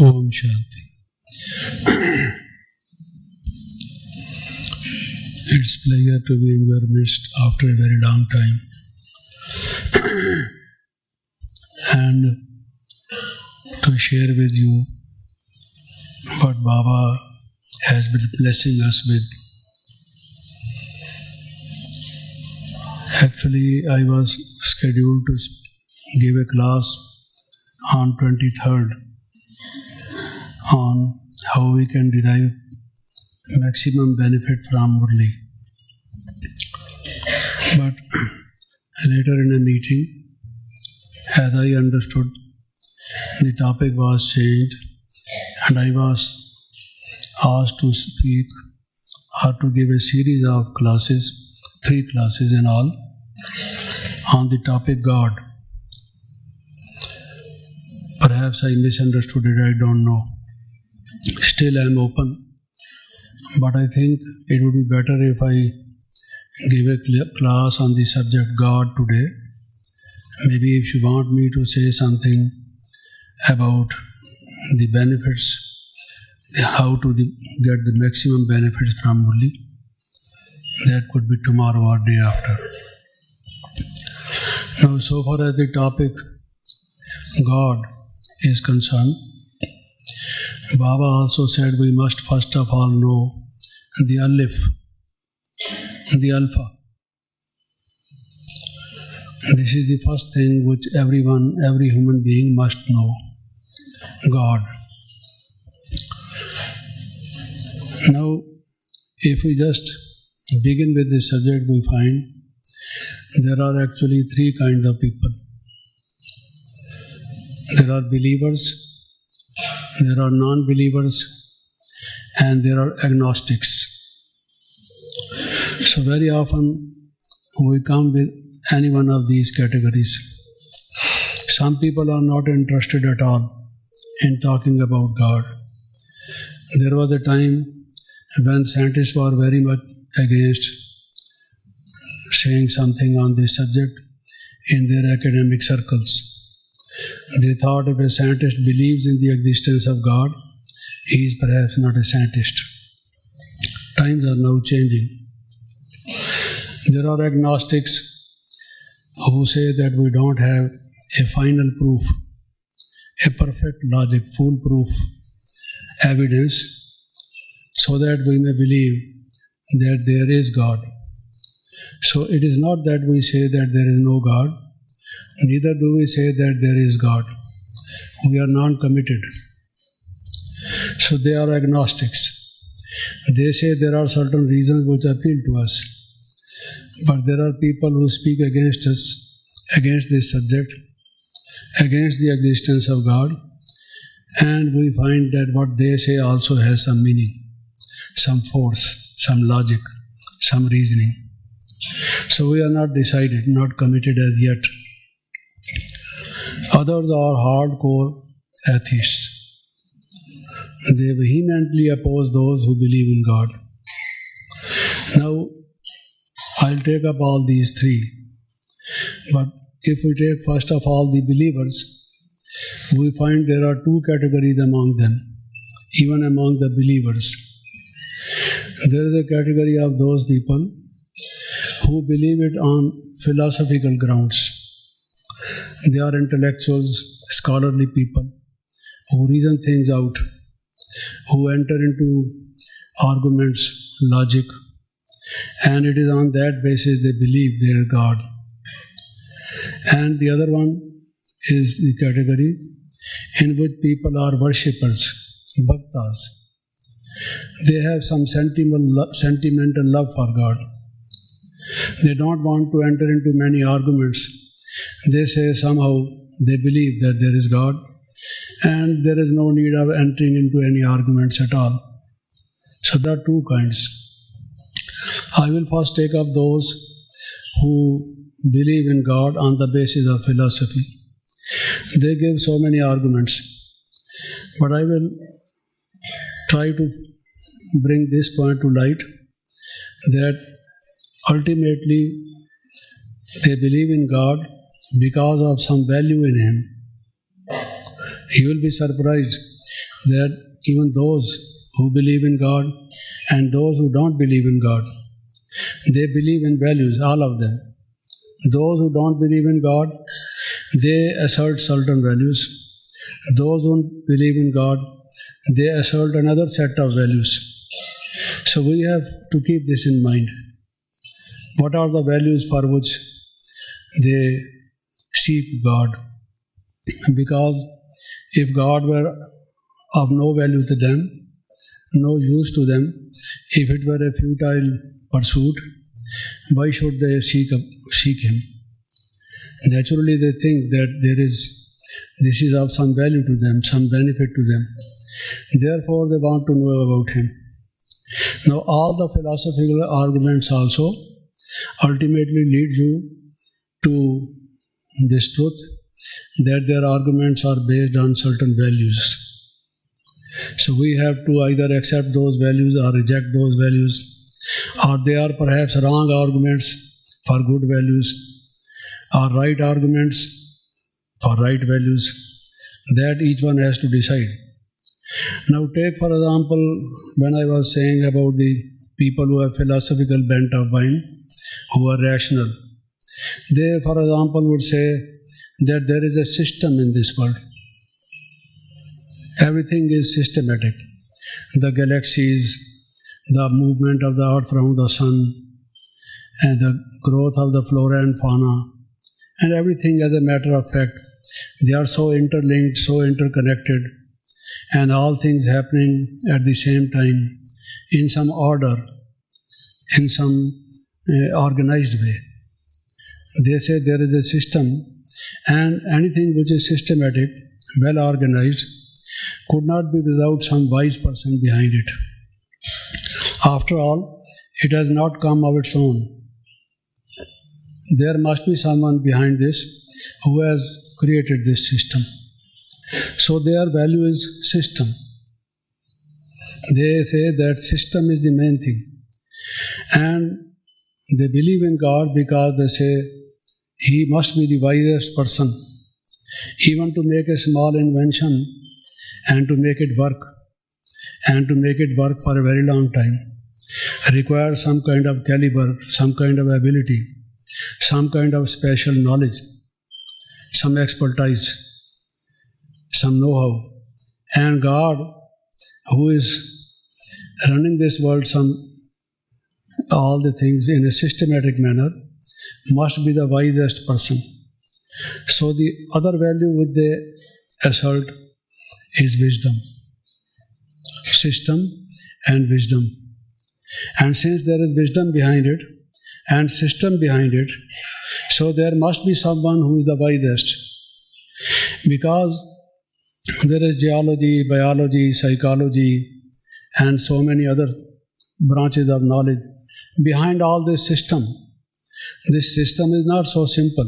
Om Shanti. It's a pleasure to be in your midst after a very long time and to share with you what Baba has been blessing us with. Actually, I was scheduled to give a class on 23rd on how we can derive maximum benefit from Murli. But later in a meeting, as I understood, the topic was changed and I was asked to speak or to give a series of classes, 3 classes in all, on the topic God. Perhaps I misunderstood it, I don't know. Still I am open, but I think it would be better if I give a class on the subject God today. Maybe if you want me to say something about the benefits, how to get the maximum benefits from Murli, that could be tomorrow or day after. Now, so far as the topic God is concerned, Baba also said we must first of all know the Aleph, the Alpha. This is the first thing which every human being must know, God. Now, if we just begin with this subject, we find there are actually 3 kinds of people. There are believers, there are non-believers, and there are agnostics. So very often we come with any one of these categories. Some people are not interested at all in talking about God. There was a time when scientists were very much against saying something on this subject in their academic circles. They thought if a scientist believes in the existence of God, he is perhaps not a scientist. Times are now changing. There are agnostics who say that we don't have a final proof, a perfect logic, foolproof evidence, so that we may believe that there is God. So it is not that we say that there is no God, neither do we say that there is God. We are non-committed. So they are agnostics. They say there are certain reasons which appeal to us. But there are people who speak against us, against this subject, against the existence of God, and we find that what they say also has some meaning, some force, some logic, some reasoning. So we are not decided, not committed as yet. Others are hardcore atheists. They vehemently oppose those who believe in God. Now, I'll take up all these 3. But if we take first of all the believers, we find there are 2 categories among them, even among the believers. There is a category of those people who believe it on philosophical grounds. They are intellectuals, scholarly people who reason things out, who enter into arguments, logic, and it is on that basis they believe there is God. And the other one is the category in which people are worshippers, bhaktas. They have some sentimental love for God. They don't want to enter into many arguments. They say somehow they believe that there is God and there is no need of entering into any arguments at all. So there are 2 kinds. I will first take up those who believe in God on the basis of philosophy. They give so many arguments, but I will try to bring this point to light that ultimately they believe in God because of some value in Him. You will be surprised that even those who believe in God and those who don't believe in God, they believe in values, all of them. Those who don't believe in God, they assert certain values. Those who believe in God, they assert another set of values. So we have to keep this in mind. What are the values for which they seek God? Because if God were of no value to them, no use to them, if it were a futile pursuit, why should they seek Him? Naturally, they think that this is of some value to them, some benefit to them. Therefore, they want to know about Him. Now, all the philosophical arguments also ultimately lead you to this truth, that their arguments are based on certain values. So we have to either accept those values or reject those values, or they are perhaps wrong arguments for good values, or right arguments for right values. That each one has to decide. Now take for example, when I was saying about the people who have philosophical bent of mind, who are rational, they for example would say that there is a system in this world. Everything is systematic. The galaxies, the movement of the earth around the sun, and the growth of the flora and fauna, and everything as a matter of fact, they are so interlinked, so interconnected, and all things happening at the same time in some order, in some organized way. They say there is a system, and anything which is systematic, well organized, could not be without some wise person behind it. After all, it has not come of its own. There must be someone behind this who has created this system. So their value is system. They say that system is the main thing. And they believe in God because they say He must be the wisest person, even to make a small invention and to make it work, and to make it work for a very long time, requires some kind of caliber, some kind of ability, some kind of special knowledge, some expertise, some know-how. And God, who is running this world, all the things in a systematic manner, must be the wisest person. So the other value which they assert is wisdom. System and wisdom. And since there is wisdom behind it and system behind it, so there must be someone who is the wisest. Because there is geology, biology, psychology, and so many other branches of knowledge behind all this system. This system is not so simple.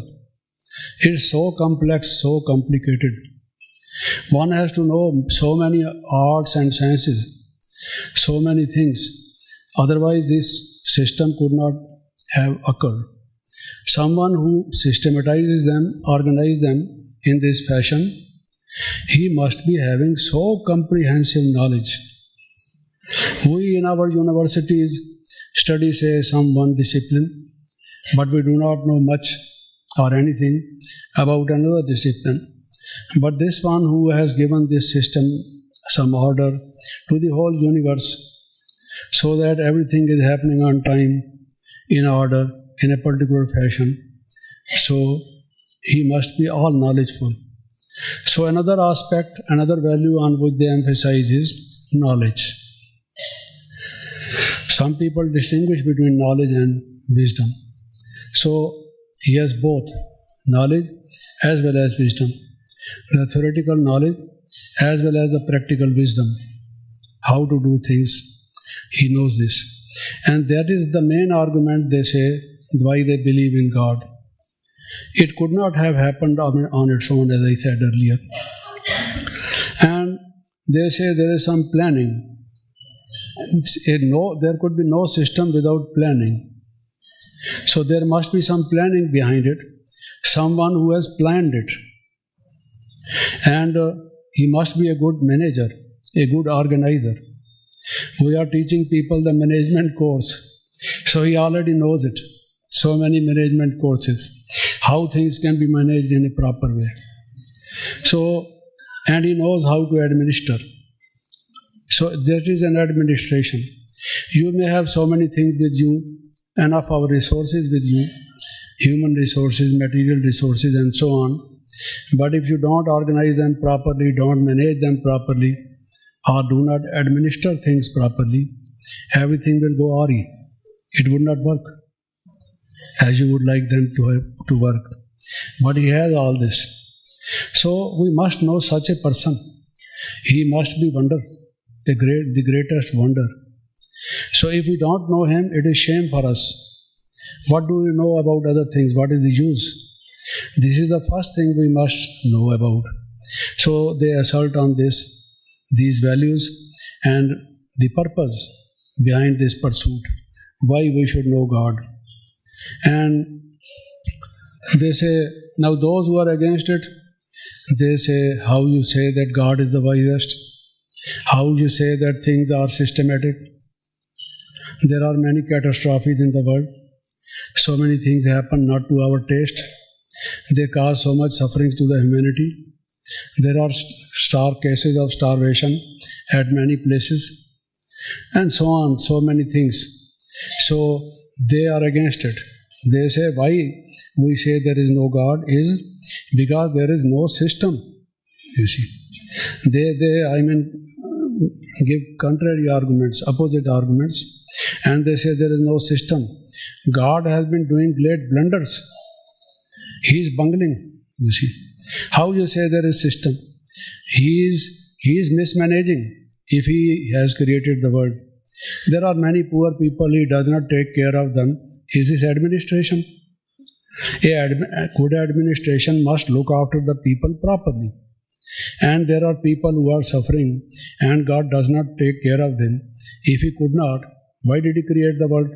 It is so complex, so complicated. One has to know so many arts and sciences, so many things. Otherwise, this system could not have occurred. Someone who systematizes them, organizes them in this fashion, he must be having so comprehensive knowledge. We in our universities study, say, some one discipline, but we do not know much or anything about another discipline. But this one who has given this system some order to the whole universe, so that everything is happening on time, in order, in a particular fashion, so he must be all knowledgeful. So another aspect, another value on which they emphasize is knowledge. Some people distinguish between knowledge and wisdom. So he has both knowledge as well as wisdom. The theoretical knowledge as well as the practical wisdom. How to do things, he knows this. And that is the main argument, they say, why they believe in God. It could not have happened on its own, as I said earlier. And they say there is some planning. There could be no system without planning. So there must be some planning behind it, someone who has planned it. And he must be a good manager. a good organizer. We are teaching people the management course, so he already knows it. So many management courses, how things can be managed in a proper way. So, and he knows how to administer. So that is an administration. You may have so many things with you, enough of resources with you, human resources, material resources, and so on. But if you don't organize them properly, don't manage them properly, or do not administer things properly, everything will go awry. It would not work as you would like them to work. But he has all this. So we must know such a person. He must be wonder, the greatest wonder. So if we don't know him, it is shame for us. What do we know about other things? What is the use? This is the first thing we must know about. So they assert on these values and the purpose behind this pursuit, why we should know God. And they say, now those who are against it, they say, how you say that God is the wisest? How you say that things are systematic? There are many catastrophes in the world. So many things happen not to our taste. They cause so much suffering to the humanity. There are cases of starvation at many places, and so on, so many things. So they are against it. They say why we say there is no God is because there is no system. You see, they give contrary arguments, opposite arguments, and they say there is no system. God has been doing great blunders. He is bungling, you see. How you say there is system? He is mismanaging if he has created the world. There are many poor people, he does not take care of them. Is this administration? A good administration must look after the people properly. And there are people who are suffering and God does not take care of them. If he could not, why did he create the world?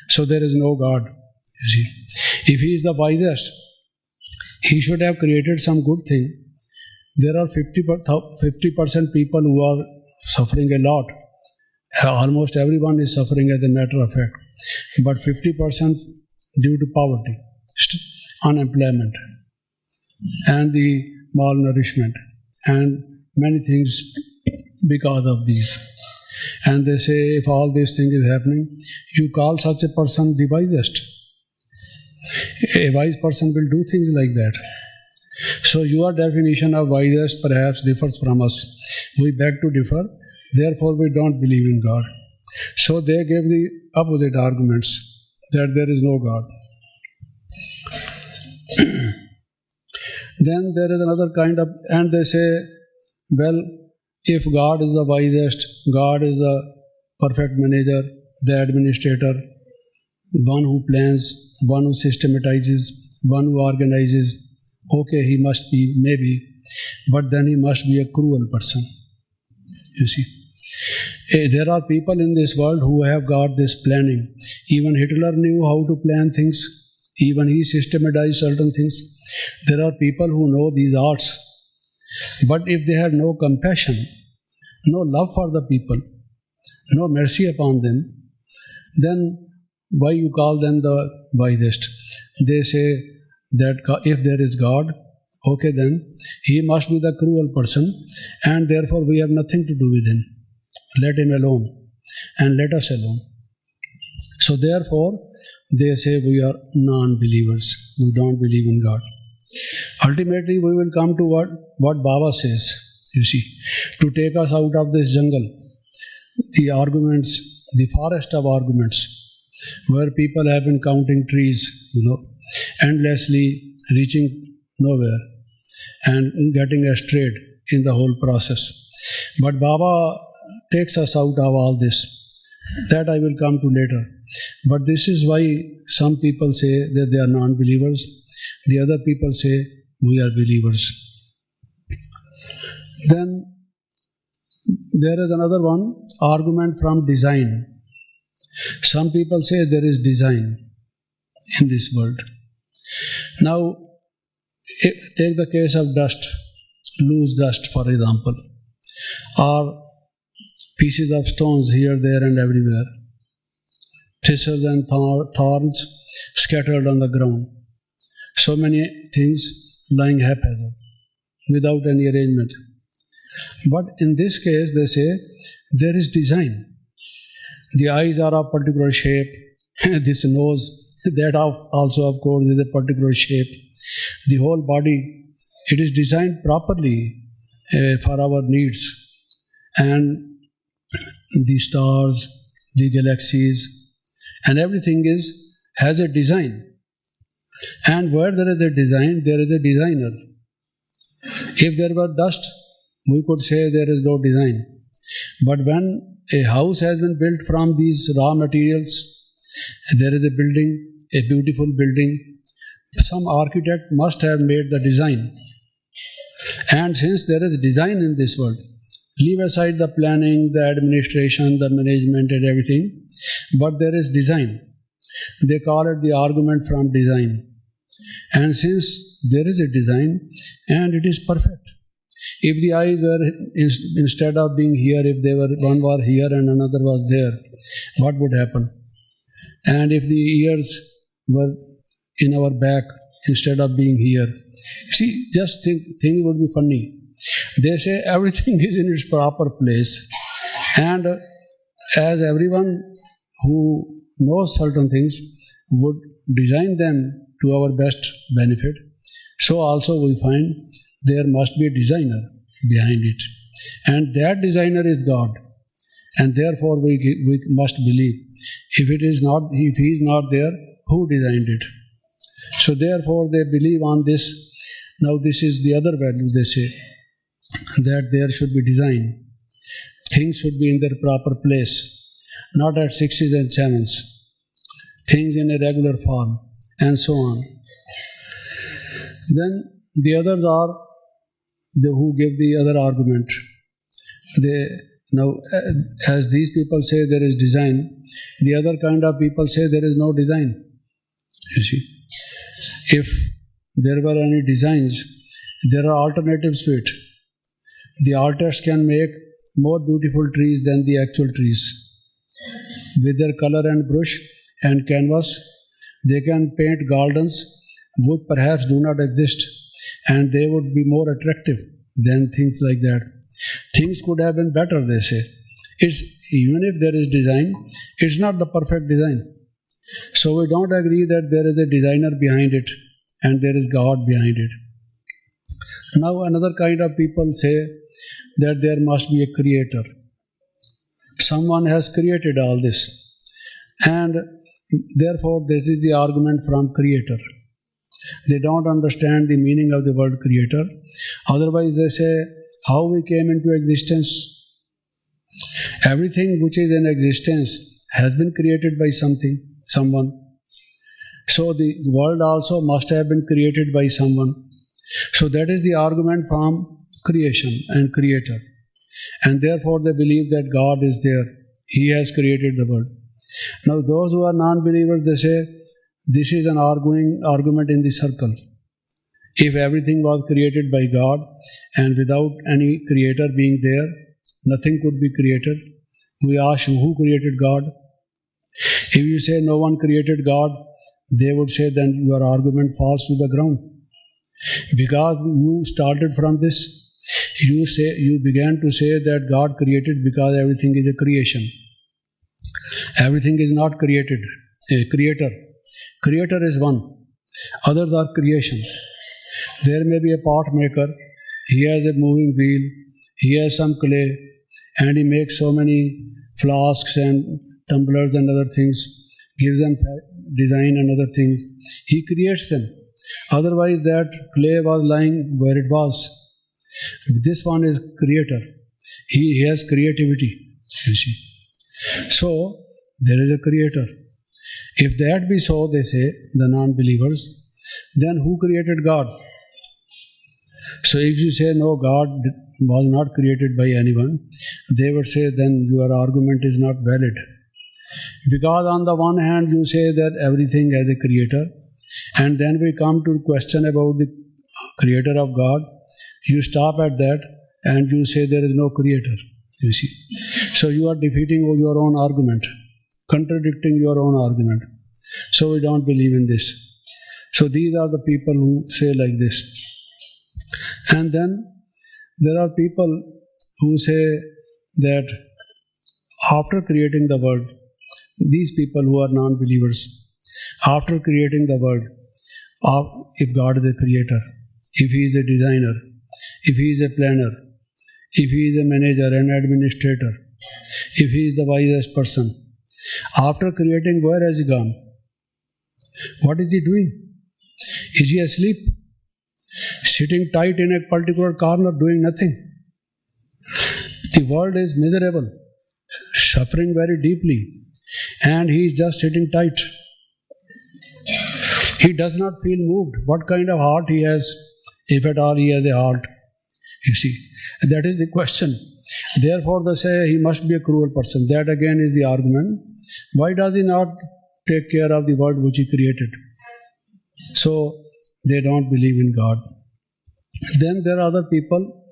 So there is no God, you see. If he is the wisest, he should have created some good thing. There are 50% people who are suffering a lot. Almost everyone is suffering as a matter of fact. But 50% due to poverty, unemployment, and the malnourishment, and many things because of these. And they say if all these things is happening, you call such a person the wisest. A wise person will do things like that. So your definition of wisest perhaps differs from us. We beg to differ, therefore we don't believe in God. So they gave the opposite arguments, that there is no God. Then there is another kind of, and they say, well, if God is the wisest, God is the perfect manager, the administrator, one who plans, one who systematizes, one who organizes, okay, he must be, maybe, but then he must be a cruel person. You see, there are people in this world who have got this planning. Even Hitler knew how to plan things. Even he systematized certain things. There are people who know these arts. But if they have no compassion, no love for the people, no mercy upon them, then why you call them the wisest? They say that if there is God, okay, then he must be the cruel person, and therefore we have nothing to do with him. Let him alone, and let us alone. So therefore, they say we are non-believers. We don't believe in God. Ultimately, we will come to what Baba says, you see, to take us out of this jungle, the arguments, the forest of arguments, where people have been counting trees, endlessly reaching nowhere and getting strayed in the whole process. But Baba takes us out of all this. That I will come to later. But this is why some people say that they are non-believers. The other people say we are believers. Then there is another one, argument from design. Some people say there is design in this world. Now, take the case of dust, loose dust, for example. or pieces of stones here, there, and everywhere. Thistles and thorns scattered on the ground. So many things lying haphazard, without any arrangement. But in this case, they say, there is design. The eyes are of particular shape. This nose, that also of course is a particular shape. The whole body, it is designed properly for our needs. And the stars, the galaxies, and everything has a design. And where there is a design, there is a designer. If there were dust, we could say there is no design. But when a house has been built from these raw materials, there is a building, a beautiful building, some architect must have made the design. And since there is design in this world, leave aside the planning, the administration, the management and everything, but there is design. They call it the argument from design. And since there is a design and it is perfect, if the eyes were, instead of being here, if they were, one were here and another was there, what would happen? And if the ears were in our back instead of being here, see, just think, things would be funny. They say everything is in its proper place, and as everyone who knows certain things would design them to our best benefit, so also we find there must be a designer behind it, and that designer is God, and therefore we must believe. If he is not there, who designed it? So therefore they believe on this. Now this is the other value, they say, that there should be design. Things should be in their proper place, not at sixes and sevens. Things in a regular form, and so on. Then the others are who give the other argument. Now, as these people say there is design, the other kind of people say there is no design. You see, if there were any designs, there are alternatives to it. The artists can make more beautiful trees than the actual trees. With their color and brush and canvas, they can paint gardens which perhaps do not exist, and they would be more attractive than things like that. Things could have been better, they say. Even if there is design, it's not the perfect design. So we don't agree that there is a designer behind it and there is God behind it. Now another kind of people say that there must be a creator. Someone has created all this, and therefore this is the argument from creator. They don't understand the meaning of the word creator. Otherwise they say, how we came into existence? Everything which is in existence has been created by someone. So the world also must have been created by someone. So that is the argument from creation and creator. And therefore they believe that God is there. He has created the world. Now those who are non-believers, they say, this is an argument in the circle. If everything was created by God and without any creator being there, nothing could be created. We ask, who created God? If you say no one created God, they would say then your argument falls to the ground. Because you started from this. You began to say that God created because everything is a creation. Everything is not created. A creator. Creator is one. Others are creation. There may be a pot maker. He has a moving wheel. He has some clay. And he makes so many flasks and tumblers and other things. Gives them design and other things. He creates them. Otherwise that clay was lying where it was. This one is creator. He has creativity, you see. So, there is a creator. If that be so, they say, the non-believers, then who created God? So if you say, no, God was not created by anyone, they would say, then your argument is not valid. Because on the one hand, you say that everything has a creator, and then we come to question about the creator of God. You stop at that, and you say there is no creator. You see. So you are defeating your own argument, contradicting your own argument. So we don't believe in this. So these are the people who say like this. And then there are people who say that after creating the world, these people who are non-believers, after creating the world, if God is a creator, if He is a designer, if He is a planner, if He is a manager and administrator, if He is the wisest person, after creating, where has He gone? What is He doing? Is He asleep? Sitting tight in a particular corner doing nothing? The world is miserable, suffering very deeply, and He is just sitting tight. He does not feel moved. What kind of heart He has, if at all He has a heart? You see, that is the question. Therefore, they say He must be a cruel person. That again is the argument. Why does He not take care of the world which He created? So, they don't believe in God. Then there are other people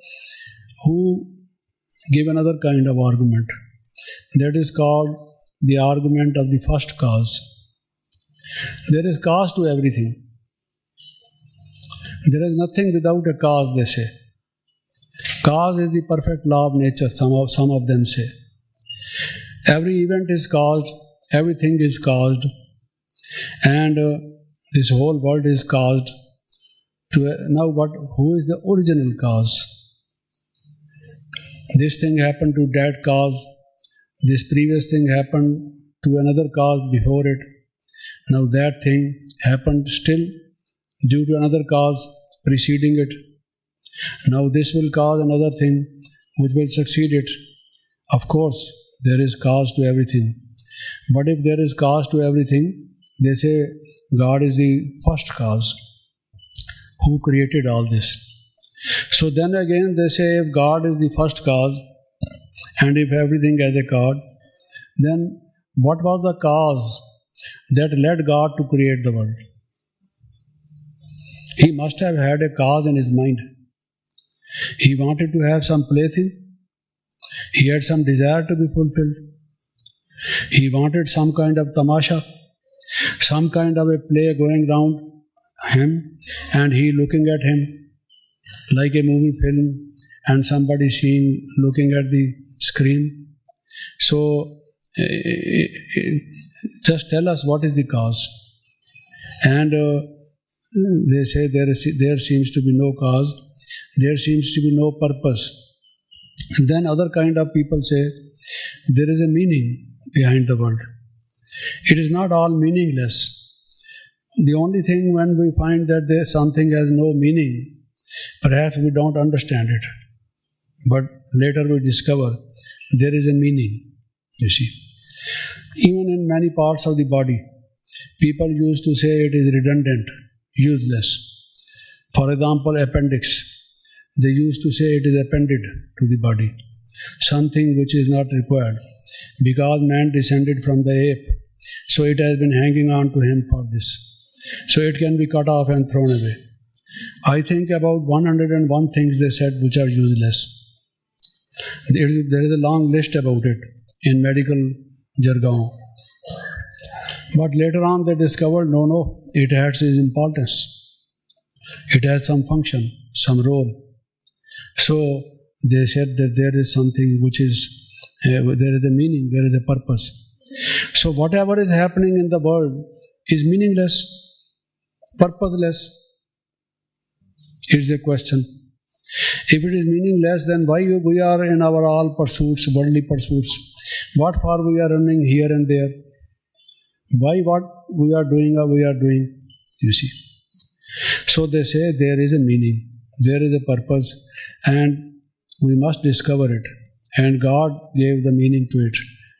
who give another kind of argument. That is called the argument of the first cause. There is cause to everything. There is nothing without a cause, they say. Cause is the perfect law of nature, some of them say. Every event is caused, everything is caused, and this whole world is caused. Now, who is the original cause? This thing happened to that cause. This previous thing happened to another cause before it. Now that thing happened still due to another cause preceding it. Now this will cause another thing which will succeed it. Of course, there is cause to everything. But if there is cause to everything, they say God is the first cause who created all this. So then again they say if God is the first cause and if everything has a cause, then what was the cause that led God to create the world? He must have had a cause in His mind. He wanted to have some plaything. He had some desire to be fulfilled. He wanted some kind of tamasha, some kind of a play going round him, and he looking at him like a movie film, and somebody seeing, looking at the screen. So, just tell us what is the cause. And they say there seems to be no cause, there seems to be no purpose. And then other kind of people say there is a meaning behind the world. It is not all meaningless. The only thing when we find that something has no meaning, perhaps we don't understand it. But later we discover there is a meaning, you see. Even in many parts of the body, people used to say it is redundant, useless. For example, appendix. They used to say it is appended to the body, something which is not required. Because man descended from the ape, so it has been hanging on to him for this. So it can be cut off and thrown away. I think about 101 things they said which are useless. There is a long list about it in medical jargon. But later on they discovered, no, it has its importance. It has some function, some role. So they said that there is something which is, there is a meaning, there is a purpose. So whatever is happening in the world is meaningless, purposeless. It's a question. If it is meaningless, then why we are in our all pursuits, worldly pursuits? What for we are running here and there? Why what we are doing, you see. So they say there is a meaning, there is a purpose, and we must discover it. And God gave the meaning to it.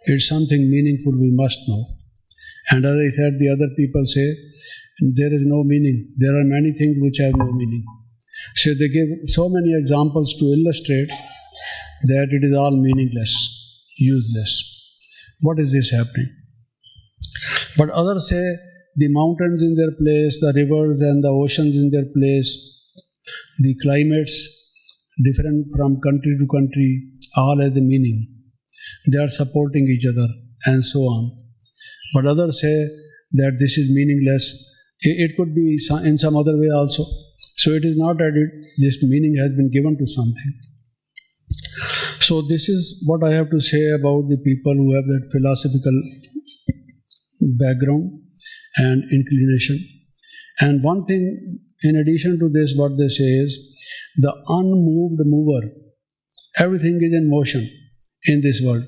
It's something meaningful we must know. And as I said, the other people say there is no meaning. There are many things which have no meaning. So they give so many examples to illustrate that it is all meaningless, useless. What is this happening? But others say the mountains in their place, the rivers and the oceans in their place, the climates different from country to country, all has the meaning. They are supporting each other and so on. But others say that this is meaningless. It could be in some other way also. So it is not that this meaning has been given to something. So this is what I have to say about the people who have that philosophical background and inclination. And one thing in addition to this, what they say is the unmoved mover. Everything is in motion in this world.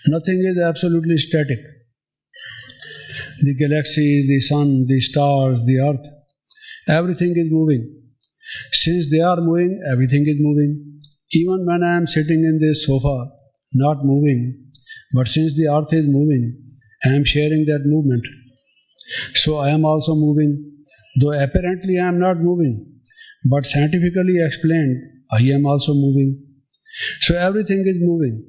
Nothing is absolutely static. The galaxies, the sun, the stars, the earth, everything is moving. Since they are moving, everything is moving. Even when I am sitting in this sofa, not moving, but since the earth is moving, I am sharing that movement. So I am also moving, though apparently I am not moving, but scientifically explained, I am also moving. So everything is moving.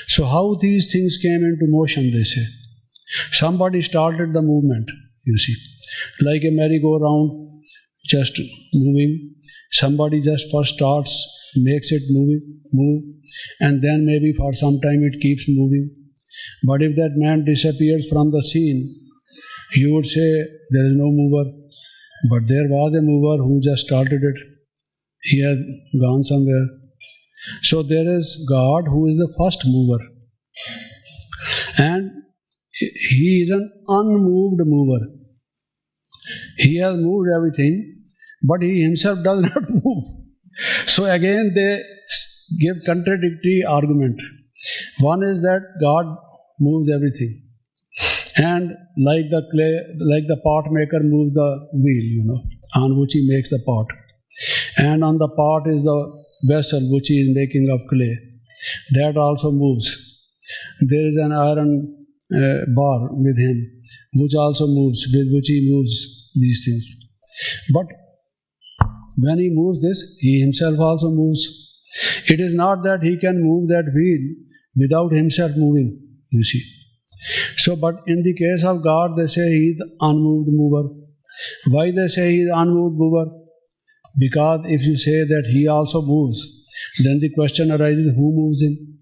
So how these things came into motion, they say. Somebody started the movement, you see. Like a merry-go-round, just moving. Somebody just first starts, makes it move, and then maybe for some time it keeps moving. But if that man disappears from the scene, you would say there is no mover. But there was a mover who just started it. He had gone somewhere. So there is God who is the first mover. And He is an unmoved mover. He has moved everything, but He Himself does not move. So again they give contradictory argument. One is that God moves everything. And like the clay, like the pot maker moves the wheel, on which he makes the pot. And on the pot is the vessel which he is making of clay. That also moves. There is an iron bar with him, which also moves, with which he moves these things. But when he moves this, he himself also moves. It is not that he can move that wheel without himself moving, you see. So, but in the case of God, they say He is the unmoved mover. Why they say He is unmoved mover? Because if you say that He also moves, then the question arises, who moves Him?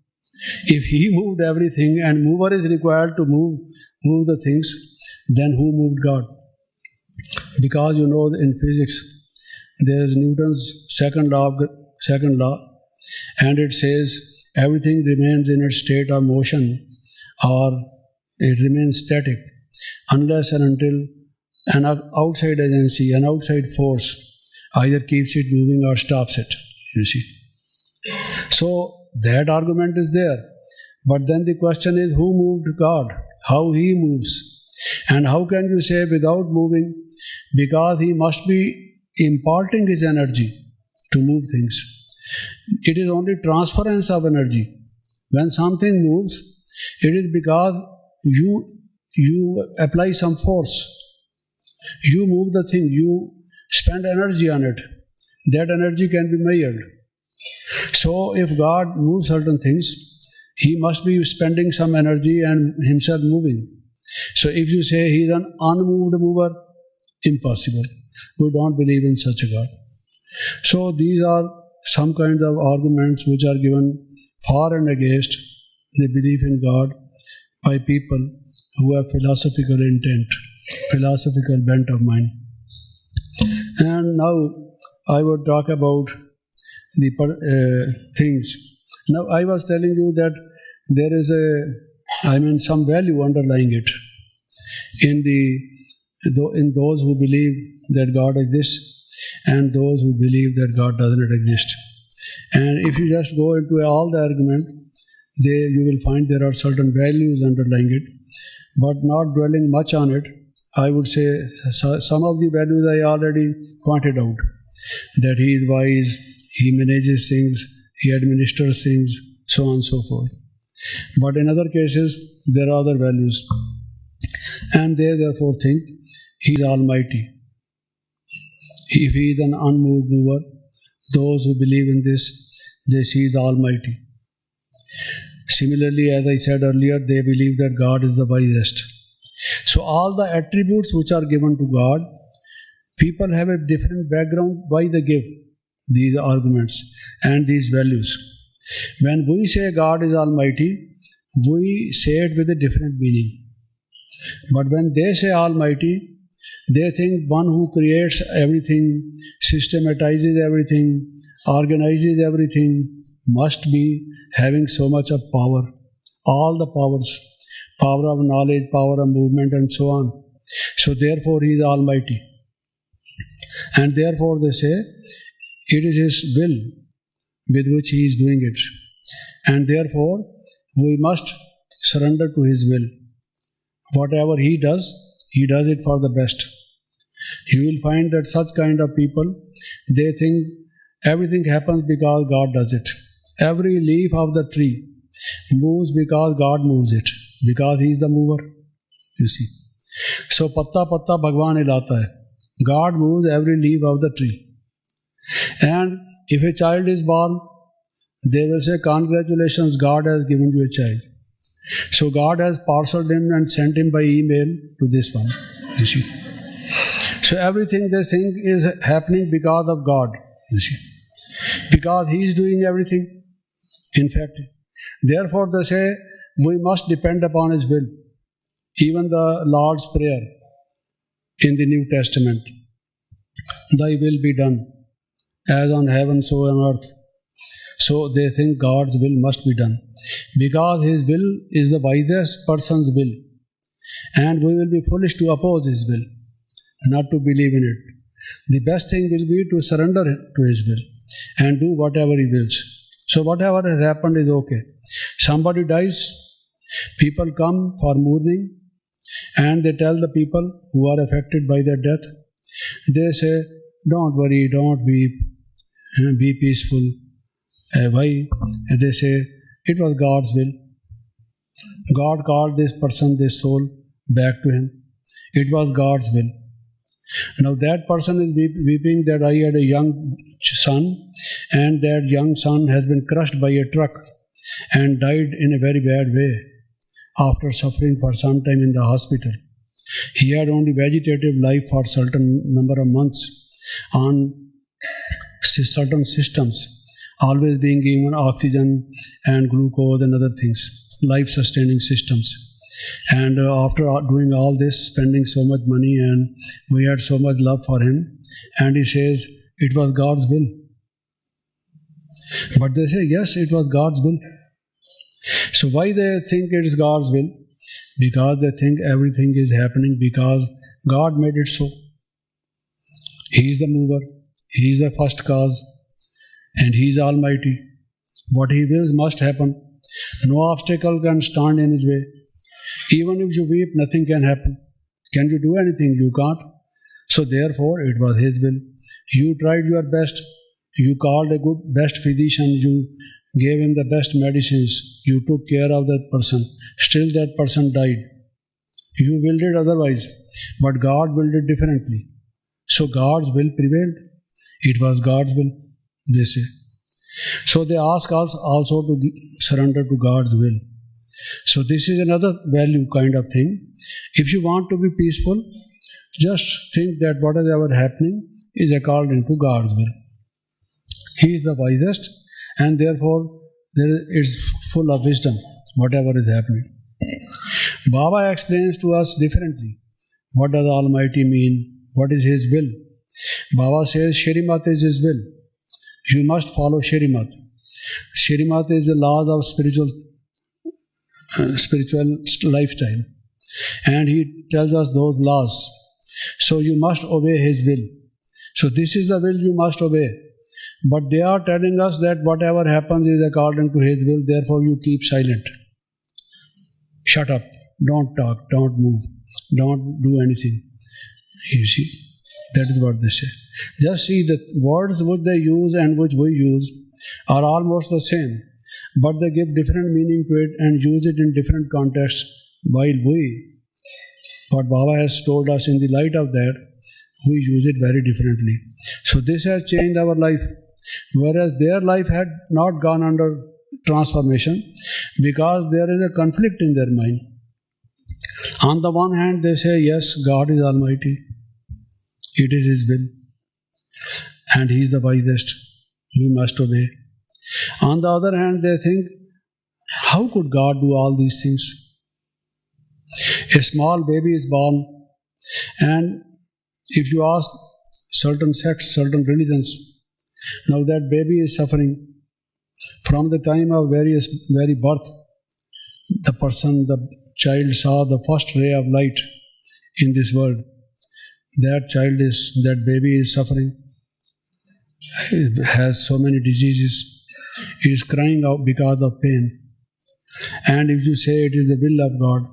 If He moved everything and mover is required to move the things, then who moved God? Because in physics, there is Newton's second law, and it says everything remains in its state of motion, or it remains static unless and until an outside agency, an outside force either keeps it moving or stops it, you see. So that argument is there. But then the question is, who moved God? How He moves? And how can you say without moving? Because He must be imparting His energy to move things. It is only transference of energy. When something moves, it is because you apply some force. You move the thing, you spend energy on it. That energy can be measured. So if God moves certain things, He must be spending some energy and Himself moving. So if you say He is an unmoved mover, impossible. We don't believe in such a God. So these are some kinds of arguments which are given for and against the belief in God by people who have philosophical intent, philosophical bent of mind. And now I would talk about the things. Now I was telling you that there is some value underlying it in those who believe that God exists and those who believe that God does not exist. And if you just go into all the argument, you will find there are certain values underlying it, but not dwelling much on it. I would say some of the values I already pointed out, that He is wise, He manages things, He administers things, so on and so forth. But in other cases, there are other values. And they therefore think He is almighty. If He is an unmoved mover, those who believe in this, they see He is almighty. Similarly, as I said earlier, they believe that God is the wisest. So all the attributes which are given to God, people have a different background why they give. these arguments and these values. When we say God is Almighty, we say it with a different meaning. But when they say Almighty, they think one who creates everything, systematizes everything, organizes everything, must be having so much of power, all the powers, power of knowledge, power of movement, and so on. So therefore he is Almighty. And therefore they say, it is his will with which he is doing it. And therefore we must surrender to his will. Whatever he does it for the best. You will find that such kind of people, they think everything happens because God does it. Every leaf of the tree moves because God moves it, because he is the mover. You see. So patta patta Bhagwan hilata hai. God moves every leaf of the tree. And if a child is born, they will say, congratulations, God has given you a child. So God has parceled him and sent him by email to this one. You see. So everything they think is happening because of God. You see. Because he is doing everything. In fact, therefore they say, we must depend upon his will. Even the Lord's Prayer in the New Testament, thy will be done, as on heaven so on earth. So they think God's will must be done, because his will is the wisest person's will, and we will be foolish to oppose his will, not to believe in it. The best thing will be to surrender to his will and do whatever he wills. So whatever has happened is okay. Somebody dies, people come for mourning, and they tell the people who are affected by their death, they say, don't worry, don't weep, be peaceful. Why? They say, it was God's will. God called this person, this soul, back to him. It was God's will. Now that person is weeping that I had a young son, and that young son has been crushed by a truck and died in a very bad way after suffering for some time in the hospital. He had only vegetative life for certain number of months on certain systems, always being given oxygen and glucose and other things, life-sustaining systems. And after doing all this, spending so much money, and we had so much love for him, and he says, it was God's will. But they say, yes, it was God's will. So why they think it is God's will? Because they think everything is happening because God made it so. He is the mover, he is the first cause, and he is almighty. What he wills must happen. No obstacle can stand in his way. Even if you weep, nothing can happen. Can you do anything? You can't. So therefore, it was his will. You tried your best. You called a good, best physician. You gave him the best medicines. You took care of that person. Still that person died. You willed it otherwise. But God willed it differently. So God's will prevailed. It was God's will, they say. So they ask us also to surrender to God's will. So this is another value kind of thing. If you want to be peaceful, just think that whatever is happening is according to God's will. He is the wisest, and therefore it's full of wisdom, whatever is happening. Baba explains to us differently. What does Almighty mean? What is His will? Baba says Shrimat is His will. You must follow Shrimat. Shrimat is the laws of spiritual lifestyle, and he tells us those laws. So you must obey his will. So this is the will you must obey. But they are telling us that whatever happens is according to his will, therefore you keep silent. Shut up, don't talk, don't move, don't do anything. You see, that is what they say. Just see the words which they use and which we use are almost the same, but they give different meaning to it and use it in different contexts, while we, what Baba has told us in the light of that, we use it very differently. So this has changed our life, whereas their life had not gone under transformation because there is a conflict in their mind. On the one hand, they say, yes, God is Almighty. It is His will. And He is the wisest. we must obey. On the other hand, they think, how could God do all these things? A small baby is born, and if you ask certain sects, certain religions, now that baby is suffering from the time of very birth. The child saw the first ray of light in this world. That baby is suffering. It has so many diseases. It is crying out because of pain. And if you say it is the will of God,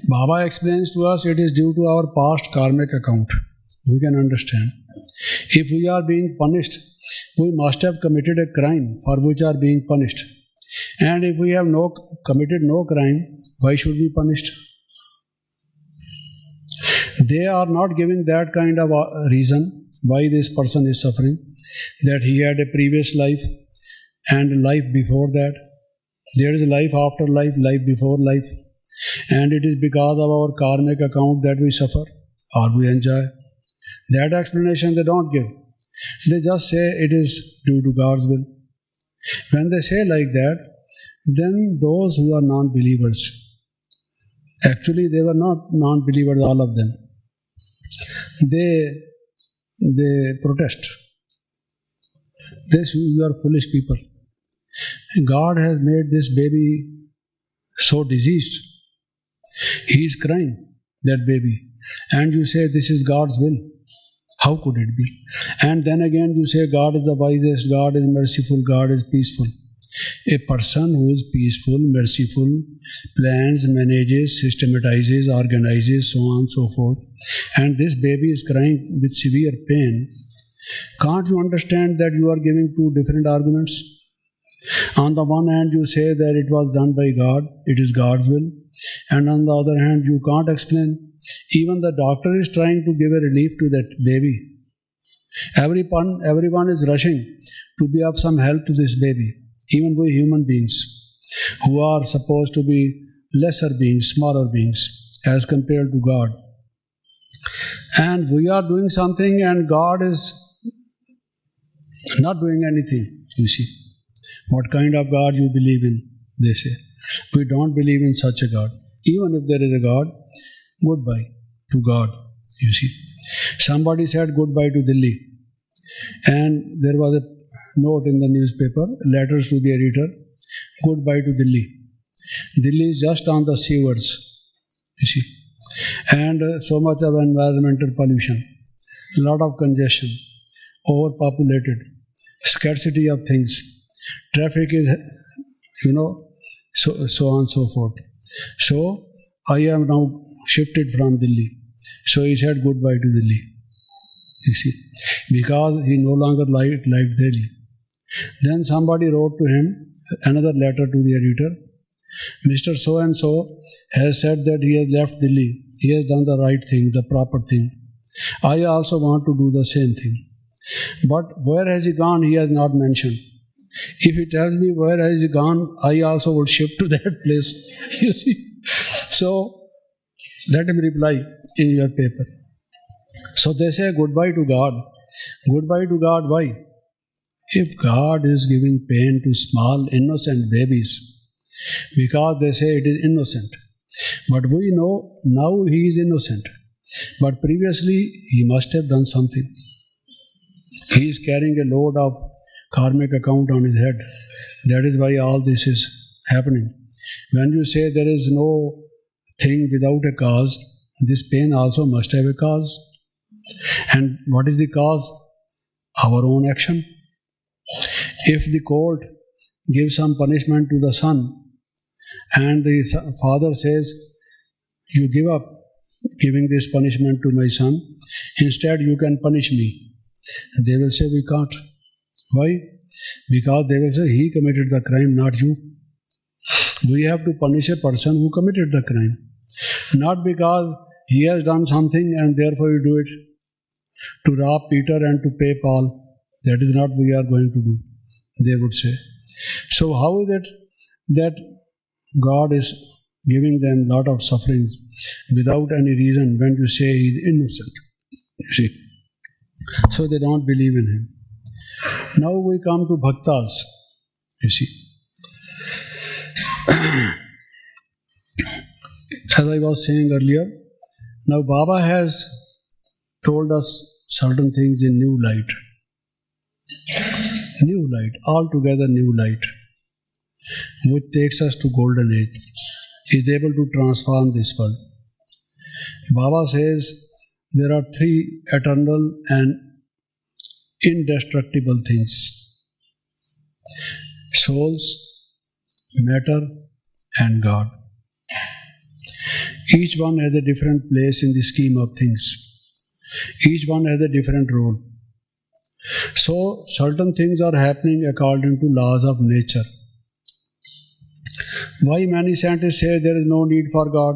Baba explains to us it is due to our past karmic account. We can understand. If we are being punished, we must have committed a crime for which are being punished. And if we have committed no crime, why should we be punished? They are not giving that kind of reason why this person is suffering, that he had a previous life and life before that. There is life after life, life before life. And it is because of our karmic account that we suffer or we enjoy. That explanation they don't give. They just say it is due to God's will. When they say like that, then those who are non-believers, actually they were not non-believers, all of them, they protest. They say, you are foolish people. God has made this baby so diseased. He is crying, that baby. And you say this is God's will. How could it be? And then again you say God is the wisest, God is merciful, God is peaceful. A person who is peaceful, merciful, plans, manages, systematizes, organizes, so on and so forth, and this baby is crying with severe pain, can't you understand that you are giving two different arguments? On the one hand you say that it was done by God, it is God's will, and on the other hand you can't explain. Even the doctor is trying to give a relief to that baby. Everyone is rushing to be of some help to this baby. Even we human beings, who are supposed to be lesser beings, smaller beings, as compared to God. And we are doing something and God is not doing anything, you see. What kind of God you believe in, they say. We don't believe in such a God. Even if there is a God, goodbye to God, you see. Somebody said goodbye to Delhi. And there was a note in the newspaper, letters to the editor, goodbye to Delhi. Delhi is just on the sewers, you see. And so much of environmental pollution, a lot of congestion, overpopulated, scarcity of things, traffic is, so on and so forth. So I am now shifted from Delhi. So he said goodbye to Delhi, you see, because he no longer liked Delhi. Then somebody wrote to him another letter to the editor. Mr. So-and-so has said that he has left Delhi. He has done the right thing, the proper thing. I also want to do the same thing. But where has he gone, he has not mentioned. If he tells me where has he gone, I also would shift to that place, you see. So, let him reply in your paper. So they say goodbye to God. Goodbye to God, why? If God is giving pain to small innocent babies, because they say it is innocent. But we know now he is innocent. But previously he must have done something. He is carrying a load of karmic account on his head. That is why all this is happening. When you say there is no thing without a cause, this pain also must have a cause. And what is the cause? Our own action. If the court gives some punishment to the son, and the father says, you give up giving this punishment to my son, instead you can punish me. They will say, we can't. Why? Because they will say, he committed the crime, not you. We have to punish a person who committed the crime. Not because he has done something and therefore you do it. To rob Peter and to pay Paul, that is not we are going to do, they would say. So how is it that God is giving them lot of sufferings without any reason when you say he is innocent? You see. So they don't believe in him. Now we come to bhaktas, you see. As I was saying earlier, now Baba has told us certain things in new light. New light, altogether new light, which takes us to golden age, is able to transform this world. Baba says there are three eternal and indestructible things: souls, matter, and God. Each one has a different place in the scheme of things. Each one has a different role. So, certain things are happening according to laws of nature. Why many scientists say there is no need for God?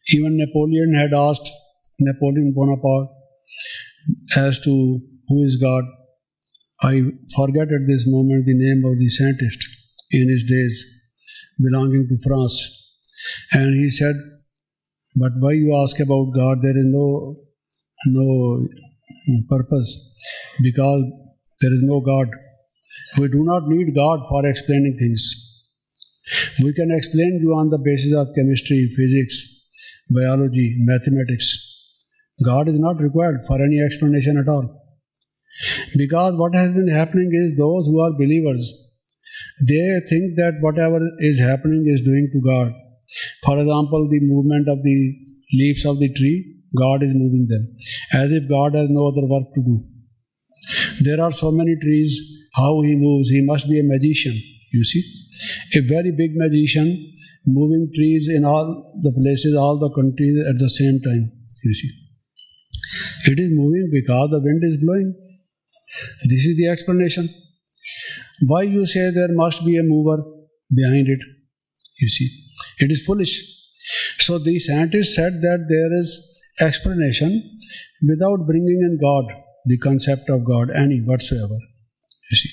Even Napoleon had asked Napoleon Bonaparte as to who is God. I forget at this moment the name of the scientist in his days belonging to France. And he said, but why you ask about God? There is no purpose, because there is no God. We do not need God for explaining things. We can explain you on the basis of chemistry, physics, biology, mathematics. God is not required for any explanation at all. Because what has been happening is those who are believers, they think that whatever is happening is doing to God. For example, the movement of the leaves of the tree, God is moving them, as if God has no other work to do. There are so many trees, how he moves, he must be a magician, you see. A very big magician moving trees in all the places, all the countries at the same time, you see. It is moving because the wind is blowing. This is the explanation. Why you say there must be a mover behind it, you see. It is foolish. So the scientists said that there is explanation without bringing in God, the concept of God, any whatsoever, you see.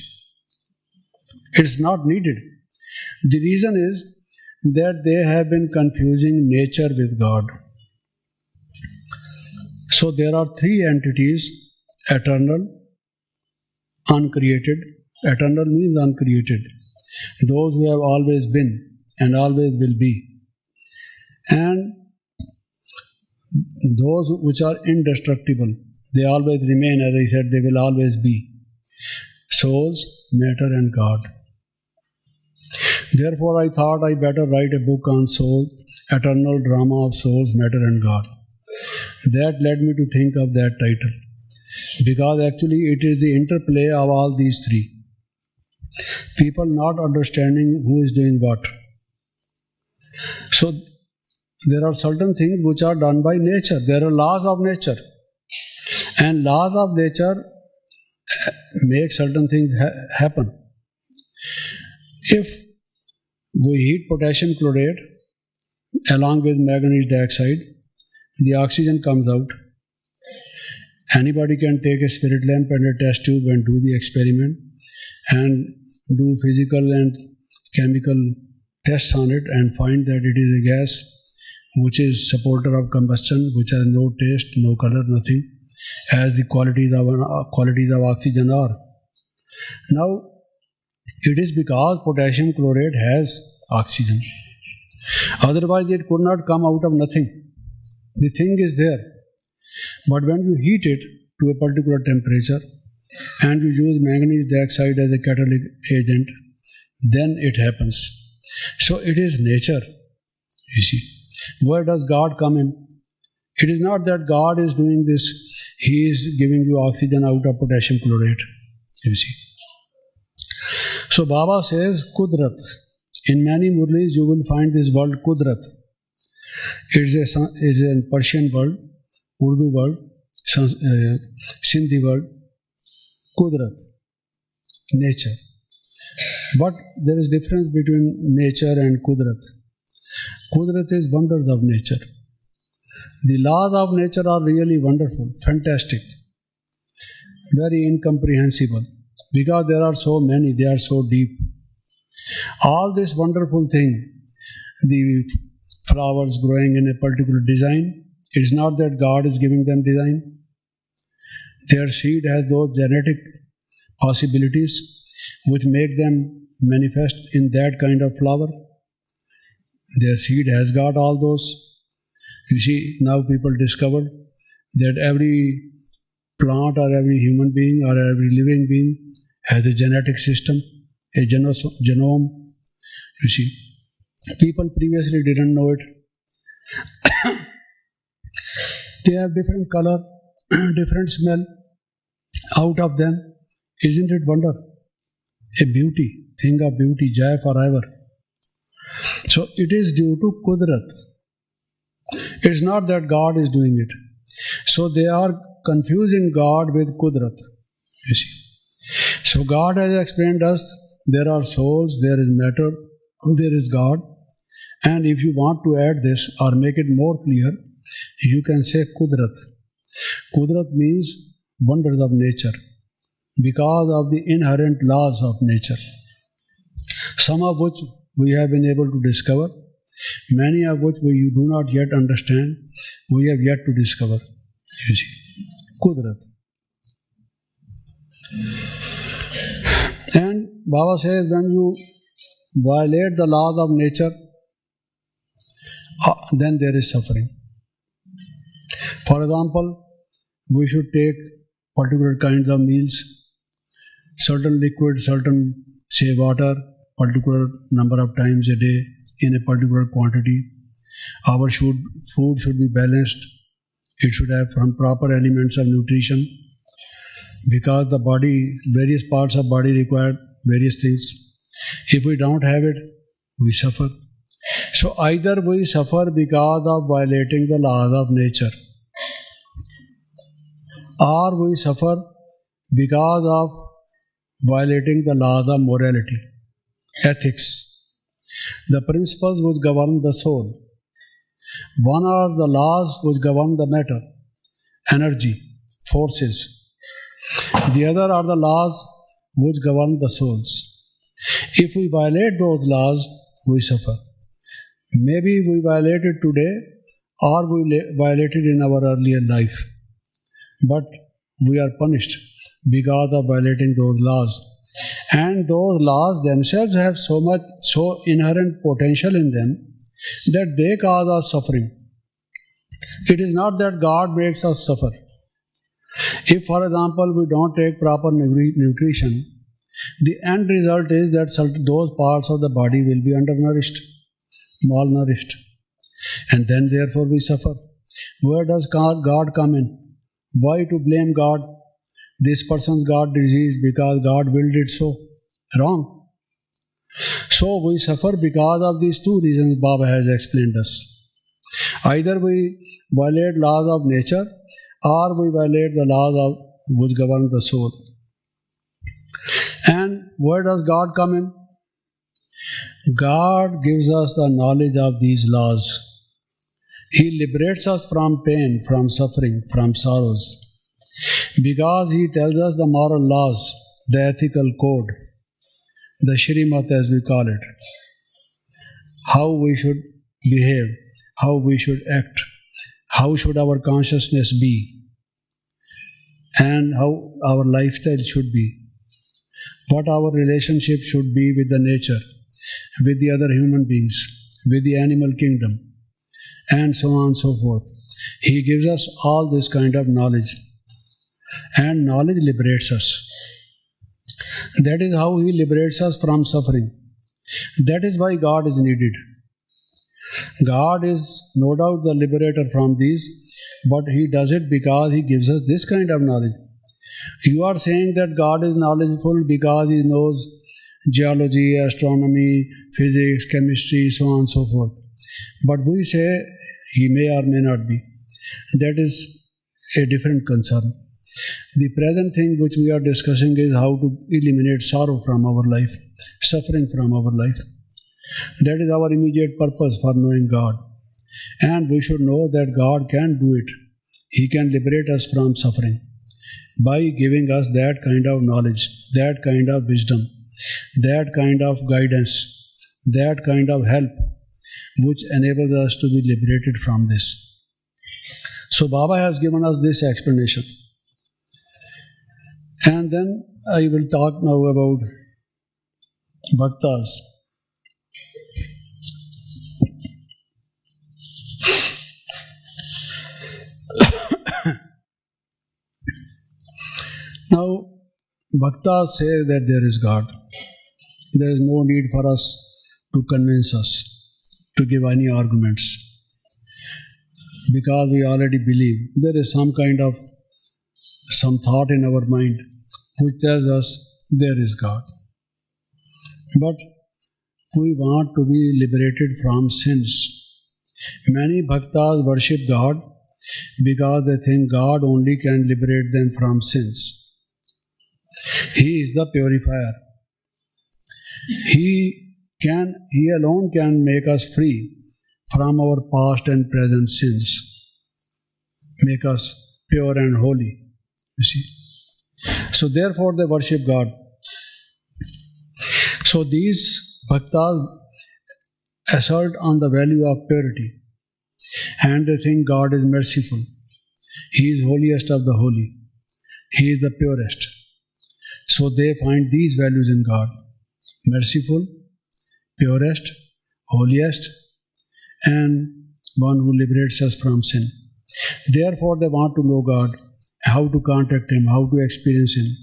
It's not needed. The reason is that they have been confusing nature with God. So there are three entities: eternal, uncreated. Eternal means uncreated. Those who have always been and always will be. And those which are indestructible, they always remain, as I said, they will always be. Souls, matter, and God. Therefore, I thought I better write a book on soul, eternal drama of souls, matter, and God. That led me to think of that title, because actually it is the interplay of all these three. People not understanding who is doing what. So, there are certain things which are done by nature. There are laws of nature. And laws of nature make certain things happen. If we heat potassium chloride along with manganese dioxide, the oxygen comes out. Anybody can take a spirit lamp and a test tube and do the experiment and do physical and chemical tests on it and find that it is a gas which is supporter of combustion, which has no taste, no color, nothing, as the qualities of oxygen are. Now, it is because potassium chloride has oxygen. Otherwise, it could not come out of nothing. The thing is there. But when you heat it to a particular temperature and you use manganese dioxide as a catalytic agent, then it happens. So it is nature, you see. Where does God come in? It is not that God is doing this, He is giving you oxygen out of potassium chloride, you see. So Baba says, Kudrat. In many Murlis you will find this word Kudrat. It's a Persian word, Urdu word, Sindhi word, Kudrat, nature. But there is difference between nature and Kudrat. Kudrat is wonders of nature. The laws of nature are really wonderful, fantastic, very incomprehensible, because there are so many, they are so deep. All this wonderful thing, the flowers growing in a particular design, it is not that God is giving them design. Their seed has those genetic possibilities which make them manifest in that kind of flower. Their seed has got all those. You see, now people discovered that every plant or every human being or every living being has a genetic system, a genome. You see, people previously didn't know it. They have different color, different smell out of them. Isn't it wonder? A beauty, thing of beauty, jai forever. So it is due to Kudrat. It's not that God is doing it. So they are confusing God with Kudrat. You see. So God has explained us, there are souls, there is matter, there is God. And if you want to add this or make it more clear, you can say Kudrat. Kudrat means wonders of nature because of the inherent laws of nature, some of which we have been able to discover, many of which we do not yet understand, we have yet to discover. You see, Kudrat. And Baba says when you violate the laws of nature, then there is suffering. For example, we should take particular kinds of meals, certain liquid, certain say water, particular number of times a day in a particular quantity. Our food should be balanced. It should have some proper elements of nutrition because the body, various parts of body require various things. If we don't have it, we suffer. So either we suffer because of violating the laws of nature, or we suffer because of violating the laws of morality, ethics, the principles which govern the soul. One are the laws which govern the matter, energy, forces. The other are the laws which govern the souls. If we violate those laws, we suffer. Maybe we violate it today or we violate it in our earlier life. But we are punished because of violating those laws. And those laws themselves have so inherent potential in them that they cause us suffering. It is not that God makes us suffer. If, for example, we don't take proper nutrition, the end result is that those parts of the body will be undernourished, malnourished, and then therefore we suffer. Where does God come in? Why to blame God? This person's got disease because God willed it so. Wrong. So we suffer because of these two reasons Baba has explained us. Either we violate laws of nature or we violate the laws of which govern the soul. And where does God come in? God gives us the knowledge of these laws. He liberates us from pain, from suffering, from sorrows. Because He tells us the moral laws, the ethical code, the Shrimat as we call it, how we should behave, how we should act, how should our consciousness be, and how our lifestyle should be, what our relationship should be with the nature, with the other human beings, with the animal kingdom, and so on and so forth. He gives us all this kind of knowledge, and knowledge liberates us. That is how He liberates us from suffering. That is why God is needed. God is no doubt the liberator from these, but He does it because He gives us this kind of knowledge. You are saying that God is knowledgeable because He knows geology, astronomy, physics, chemistry, so on and so forth. But we say He may or may not be. That is a different concern. The present thing which we are discussing is how to eliminate sorrow from our life, suffering from our life. That is our immediate purpose for knowing God. And we should know that God can do it. He can liberate us from suffering by giving us that kind of knowledge, that kind of wisdom, that kind of guidance, that kind of help which enables us to be liberated from this. So Baba has given us this explanation. And then I will talk now about bhaktas. Now, bhaktas say that there is God. There is no need for us to convince us, to give any arguments, because we already believe. There is some thought in our mind which tells us there is God. But we want to be liberated from sins. Many bhaktas worship God because they think God only can liberate them from sins. He is the purifier. He alone can make us free from our past and present sins, make us pure and holy. You see. So therefore they worship God. So these bhaktas assert on the value of purity, and they think God is merciful. He is holiest of the holy. He is the purest. So they find these values in God: merciful, purest, holiest, and one who liberates us from sin. Therefore they want to know God, how to contact Him, how to experience Him,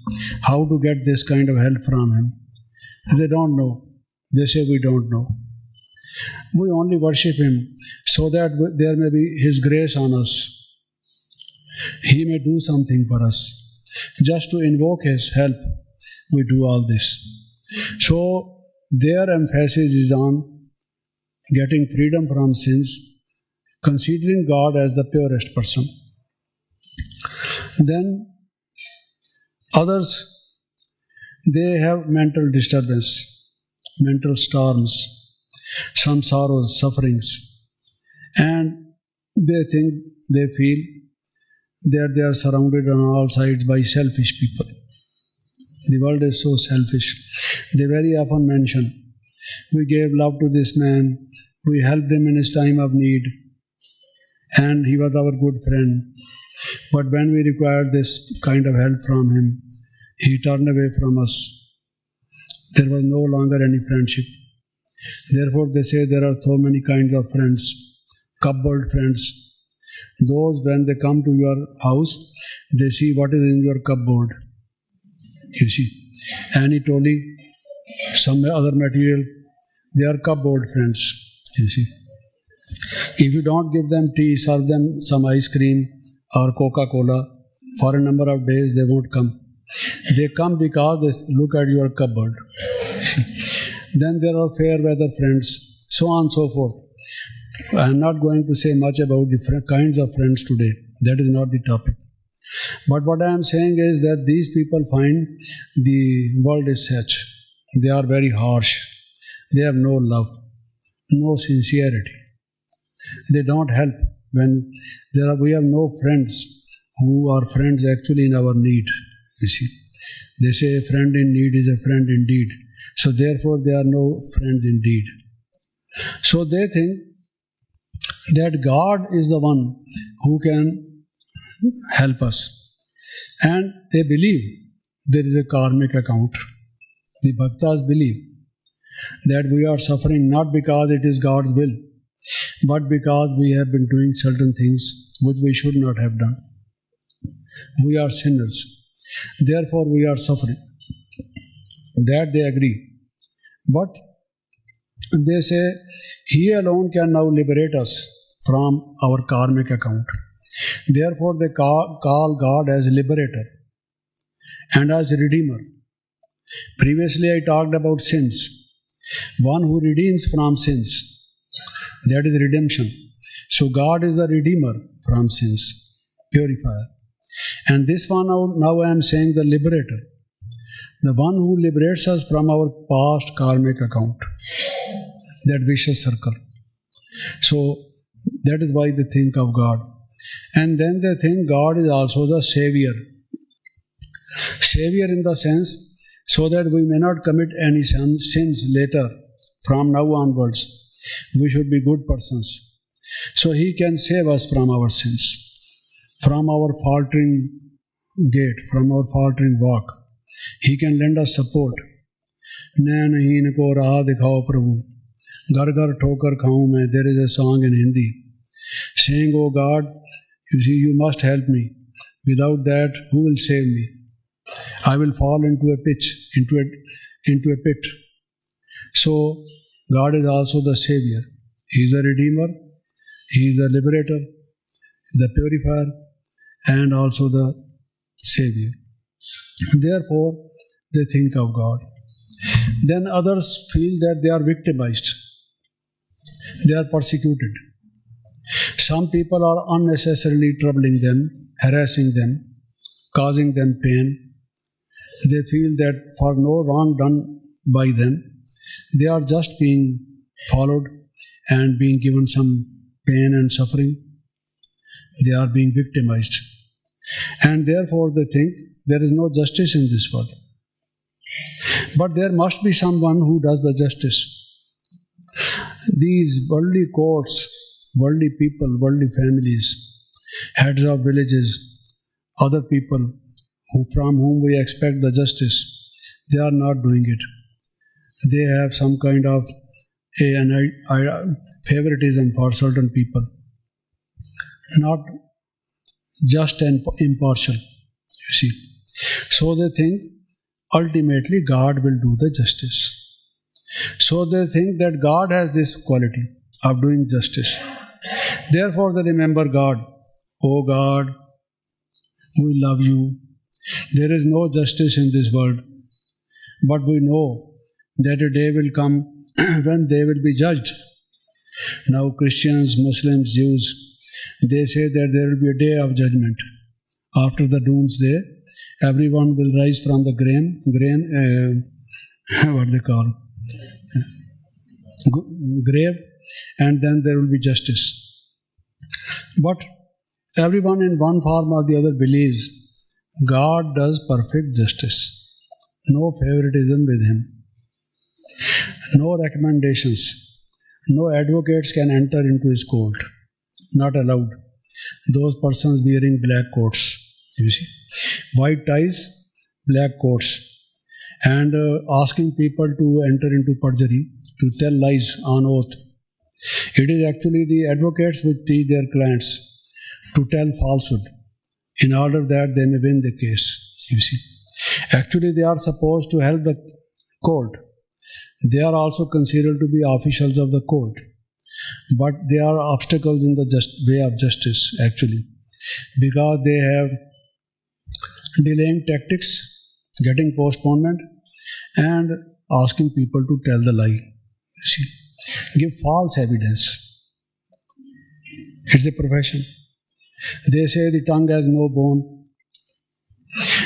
how to get this kind of help from Him. They don't know. They say we don't know. We only worship Him so that there may be His grace on us. He may do something for us. Just to invoke His help, we do all this. So their emphasis is on getting freedom from sins, considering God as the purest person. Then others, they have mental disturbance, mental storms, some sorrows, sufferings, and they feel that they are surrounded on all sides by selfish people. The world is so selfish. They very often mention, we gave love to this man, we helped him in his time of need, and he was our good friend. But when we required this kind of help from him, he turned away from us. There was no longer any friendship. Therefore they say there are so many kinds of friends, cupboard friends. Those, when they come to your house, they see what is in your cupboard. You see, any trolley, some other material, they are cupboard friends. You see, if you don't give them tea, serve them some ice cream or Coca-Cola, for a number of days they won't come. They come because they look at your cupboard. You see. Then there are fair weather friends, so on and so forth. I am not going to say much about the kinds of friends today. That is not the topic. But what I am saying is that these people find the world is such. They are very harsh. They have no love, no sincerity. They don't help when we have no friends who are friends actually in our need. You see, they say a friend in need is a friend indeed. So therefore they are no friends indeed. So they think that God is the one who can help us. And they believe there is a karmic account. The bhaktas believe that we are suffering not because it is God's will, but because we have been doing certain things which we should not have done. We are sinners. Therefore we are suffering. That they agree. But they say, He alone can now liberate us from our karmic account. Therefore they call God as liberator and as redeemer. Previously I talked about sins. One who redeems from sins. That is redemption. So God is the redeemer from sins, purifier. And this one now I am saying the liberator. The one who liberates us from our past karmic account. That vicious circle. So that is why they think of God. And then they think God is also the Savior. Savior in the sense, so that we may not commit any sins later, from now onwards. We should be good persons. So He can save us from our sins, from our faltering gate from our faltering walk. He can lend us support. Nain heen ko raah dikhao Prabhu. Gar gar thokar khaun main. There is a song in Hindi saying, "Oh God, you must help me. Without that, who will save me? I will fall into a pit." So God is also the Savior. He is the Redeemer. He is the Liberator, the Purifier, and also the Savior. Therefore, they think of God. Then others feel that they are victimized. They are persecuted. Some people are unnecessarily troubling them, harassing them, causing them pain. They feel that for no wrong done by them, they are just being followed and being given some pain and suffering. They are being victimized. And therefore they think there is no justice in this world. But there must be someone who does the justice. These worldly courts, worldly people, worldly families, heads of villages, other people from whom we expect the justice, they are not doing it. They have some kind of favoritism for certain people, not just and impartial, you see. So they think ultimately God will do the justice. So they think that God has this quality of doing justice. Therefore they remember God. "Oh God, we love you. There is no justice in this world, but we know that a day will come when they will be judged." Now Christians, Muslims, Jews, they say that there will be a day of judgment. After the doomsday, everyone will rise from the grave, and then there will be justice. But everyone in one form or the other believes God does perfect justice. No favoritism with Him. No recommendations. No advocates can enter into His court. Not allowed. Those persons wearing black coats, you see, white ties, black coats, and asking people to enter into perjury, to tell lies on oath. It is actually the advocates which teach their clients to tell falsehood in order that they may win the case, you see. Actually, they are supposed to help the court. They are also considered to be officials of the court. But they are obstacles in the way of justice, actually, because they have delaying tactics, getting postponement, and asking people to tell the lie. You see, give false evidence. It's a profession. They say the tongue has no bone.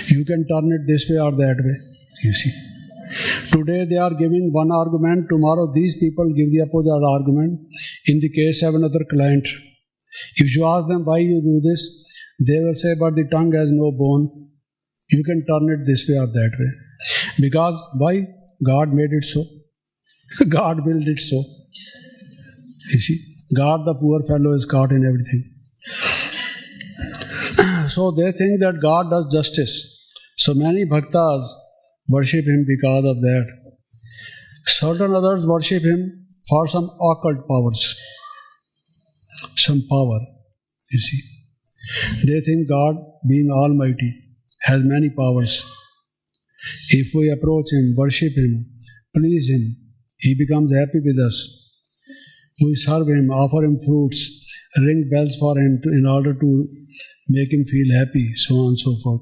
You can turn it this way or that way. You see. Today they are giving one argument, tomorrow these people give the opposite argument in the case of another client. If you ask them why you do this, they will say, but the tongue has no bone. You can turn it this way or that way. Because why? God made it so. God willed it so. You see, God, the poor fellow, is caught in everything. So they think that God does justice. So many bhaktas worship Him because of that. Certain others worship Him for some occult powers, some power, you see. They think God, being almighty, has many powers. If we approach Him, worship Him, please Him, He becomes happy with us. We serve Him, offer Him fruits, ring bells for Him in order to make Him feel happy, so on and so forth.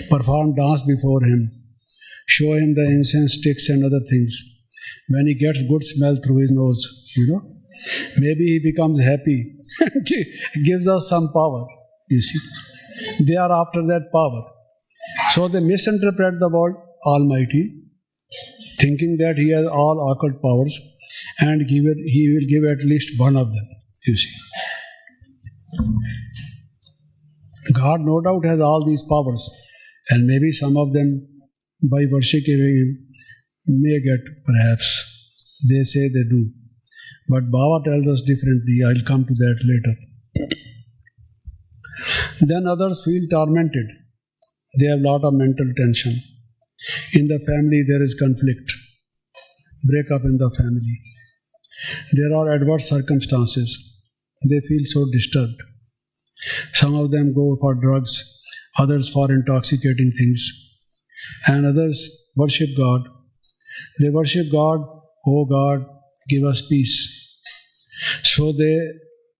Perform dance before Him, show Him the incense sticks and other things. When He gets good smell through His nose, maybe He becomes happy, gives us some power, you see. They are after that power. So they misinterpret the word Almighty, thinking that He has all occult powers and He will give at least one of them, you see. God no doubt has all these powers, and maybe some of them, by worshipping Him, may get, perhaps. They say they do. But Baba tells us differently. I'll come to that later. Then others feel tormented. They have a lot of mental tension. In the family, there is conflict, breakup in the family. There are adverse circumstances. They feel so disturbed. Some of them go for drugs, others for intoxicating things, and others worship God. They worship God, oh God, give us peace. So they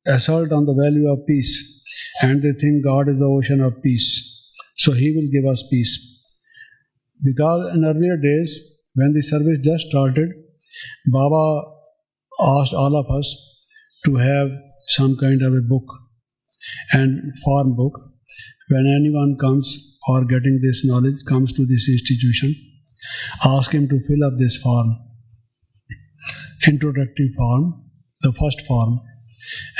assault on the value of peace, and they think God is the ocean of peace. So He will give us peace. Because in earlier days, when the service just started, Baba asked all of us to have some kind of a book and form book. When anyone comes for getting this knowledge, comes to this institution, ask him to fill up this form, introductory form, the first form.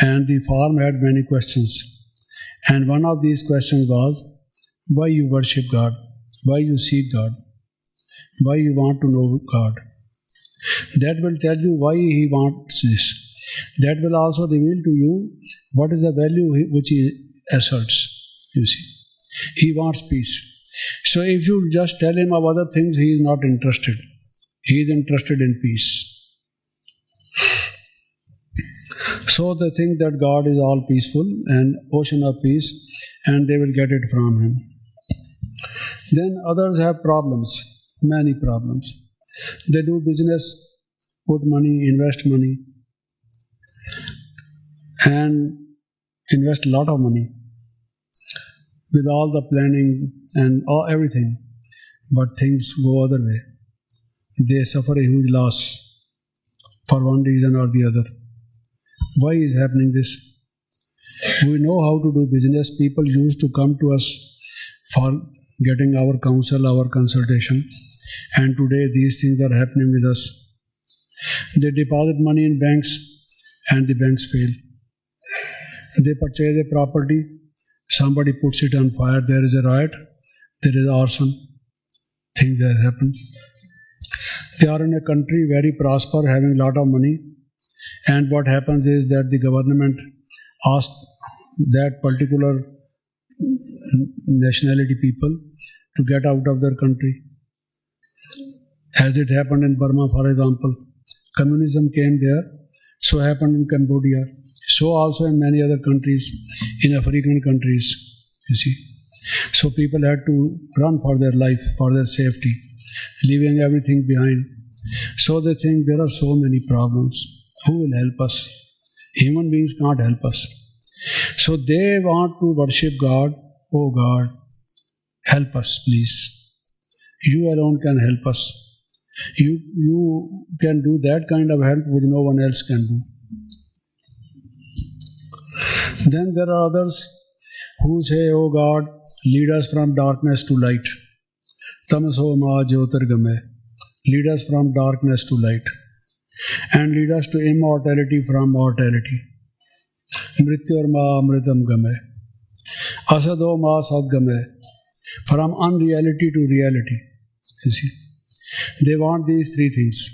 And the form had many questions. And one of these questions was, why you worship God? Why you seek God? Why you want to know God? That will tell you why He wants this. That will also reveal to you what is the value which He asserts. You see, He wants peace. So if you just tell Him of other things, He is not interested. He is interested in peace. So they think that God is all peaceful and ocean of peace, and they will get it from Him. Then others have problems, many problems. They do business, put money, invest money, and invest a lot of money with all the planning and everything, but things go other way. They suffer a huge loss for one reason or the other. Why is happening this? We know how to do business. People used to come to us for getting our counsel, our consultation, and today these things are happening with us. They deposit money in banks and the banks fail. They purchase a property, somebody puts it on fire, there is a riot, there is arson, things that happen. They are in a country very prosper, having a lot of money, and what happens is that the government asks that particular nationality people to get out of their country. As it happened in Burma, for example, communism came there, so happened in Cambodia, so also in many other countries, in African countries, you see. So people had to run for their life, for their safety, leaving everything behind. So they think there are so many problems. Who will help us? Human beings can't help us. So they want to worship God. Oh God, help us, please. You alone can help us. You can do that kind of help which no one else can do. Then there are others who say, oh God, lead us from darkness to light. Tamaso ma jyotirgame. Lead us from darkness to light. And lead us to immortality from mortality. Mrityor ma amritam game. Asado ma sadgame. From unreality to reality. You see. They want these three things.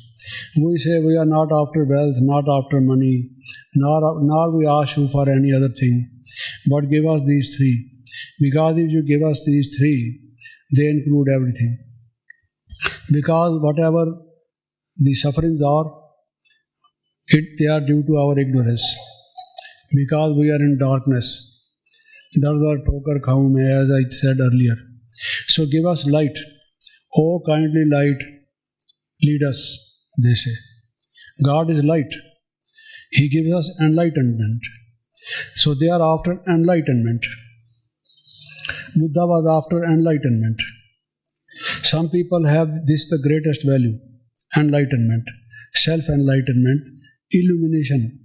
We say we are not after wealth, not after money, nor we ask you for any other thing. But give us these three. Because if you give us these three, they include everything. Because whatever the sufferings are, they are due to our ignorance. Because we are in darkness. Dardar thokar khaun mein, as I said earlier. So give us light. Oh, kindly light, lead us, they say. God is light. He gives us enlightenment. So they are after enlightenment. Buddha was after enlightenment. Some people have this the greatest value, enlightenment, self-enlightenment, illumination,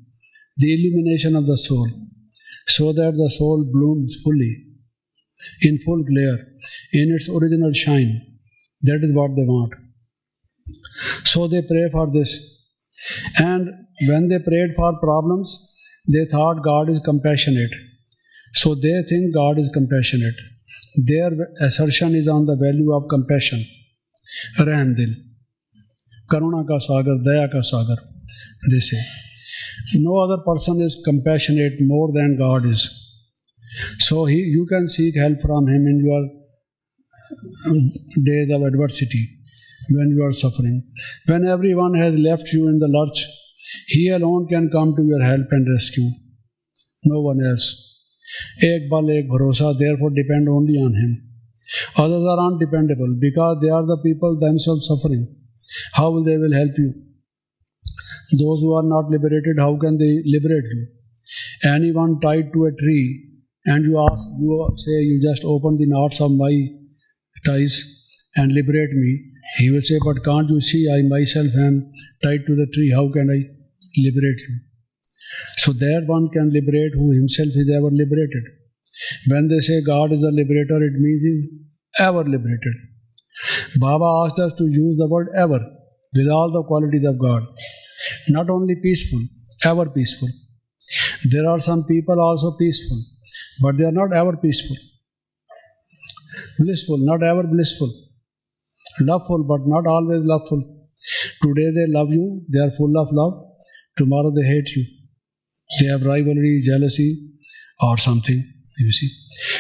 the illumination of the soul, so that the soul blooms fully, in full glare, in its original shine. That is what they want. So they pray for this. And when they prayed for problems, they thought God is compassionate. So they think God is compassionate. Their assertion is on the value of compassion. Rahm dil. Karuna ka sagar, daya ka sagar, they say. No other person is compassionate more than God is. So you can seek help from Him in your days of adversity, when you are suffering. When everyone has left you in the lurch, He alone can come to your help and rescue. No one else. Ek bal ek bharosa, therefore depend only on Him. Others are undependable because they are the people themselves suffering. How will they help you? Those who are not liberated, how can they liberate you? Anyone tied to a tree and you say, you just open the knots of my ties and liberate me. He will say, but can't you see I myself am tied to the tree? How can I liberate you? So that one can liberate who himself is ever liberated. When they say God is a liberator, it means he is ever liberated. Baba asked us to use the word ever with all the qualities of God. Not only peaceful, ever peaceful. There are some people also peaceful, but they are not ever peaceful. Blissful, not ever blissful. Loveful, but not always loveful. Today they love you, they are full of love. Tomorrow they hate you. They have rivalry, jealousy, or something, you see.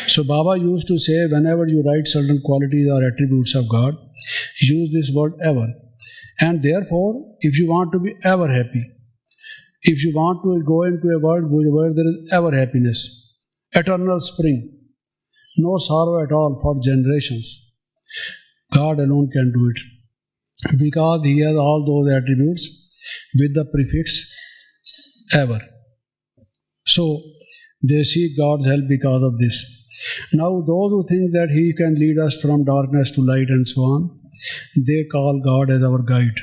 So Baba used to say, whenever you write certain qualities or attributes of God, use this word ever. And therefore, if you want to be ever happy, if you want to go into a world where there is ever happiness, eternal spring, no sorrow at all for generations, God alone can do it. Because He has all those attributes with the prefix ever. So, they seek God's help because of this. Now, those who think that He can lead us from darkness to light and so on, they call God as our guide.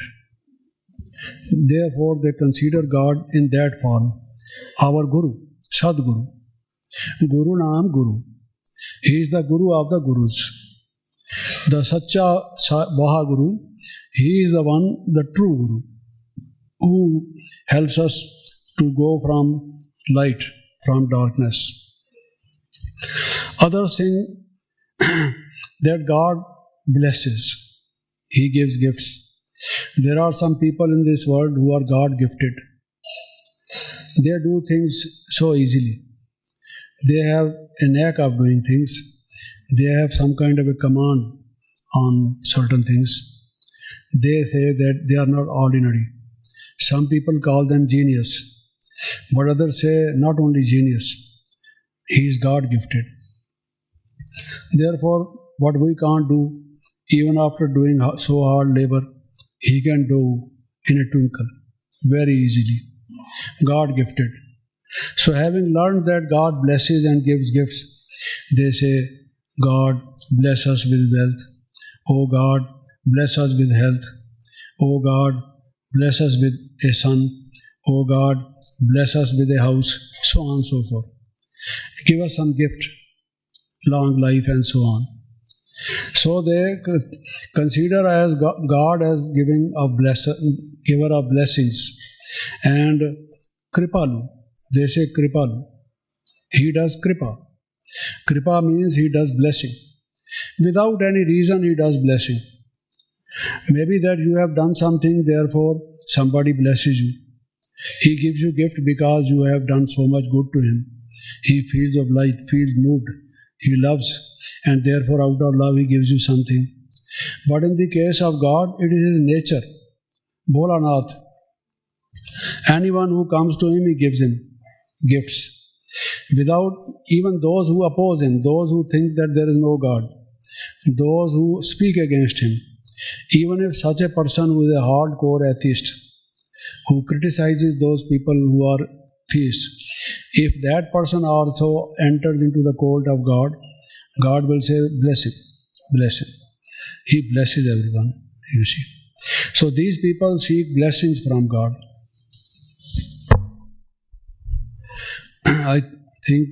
Therefore, they consider God in that form, our Guru, Sadguru. Guru Naam Guru. He is the Guru of the Gurus. The Sacha Vahaguru, He is the one, the true Guru, who helps us to go from light, from darkness. Others think that God blesses. He gives gifts. There are some people in this world who are God gifted. They do things so easily. They have a knack of doing things. They have some kind of a command on certain things. They say that they are not ordinary. Some people call them genius. But others say not only genius, he is God gifted. Therefore, what we can't do, even after doing so hard labor, he can do in a twinkle, very easily. God gifted. So having learned that God blesses and gives gifts, they say, God bless us with wealth. Oh God, bless us with health. Oh God, bless us with a son. Oh God, bless us with a house, so on and so forth. Give us some gift, long life and so on. So they consider as God as giver of blessings. And Kripalu, they say Kripalu. He does Kripa. Kripa means he does blessing. Without any reason he does blessing. Maybe that you have done something, therefore somebody blesses you. He gives you gift because you have done so much good to him. He feels of light, feels moved. He loves, and therefore out of love he gives you something. But in the case of God, it is his nature. Bholanath. Anyone who comes to him, he gives him gifts. Without even those who oppose him, those who think that there is no God, those who speak against him, even if such a person who is a hardcore atheist, who criticizes those people who are theists, if that person also enters into the court of God, God will say, bless him, bless him. He blesses everyone, you see. So these people seek blessings from God. I think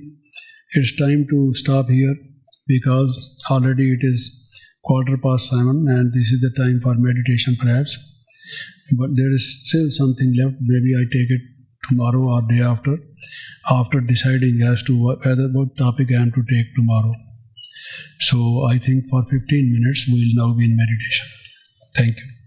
it's time to stop here because already it is 7:15 and this is the time for meditation perhaps. But there is still something left. Maybe I take it tomorrow or day after deciding as to what topic I am to take tomorrow. So I think for 15 minutes we will now be in meditation. Thank you.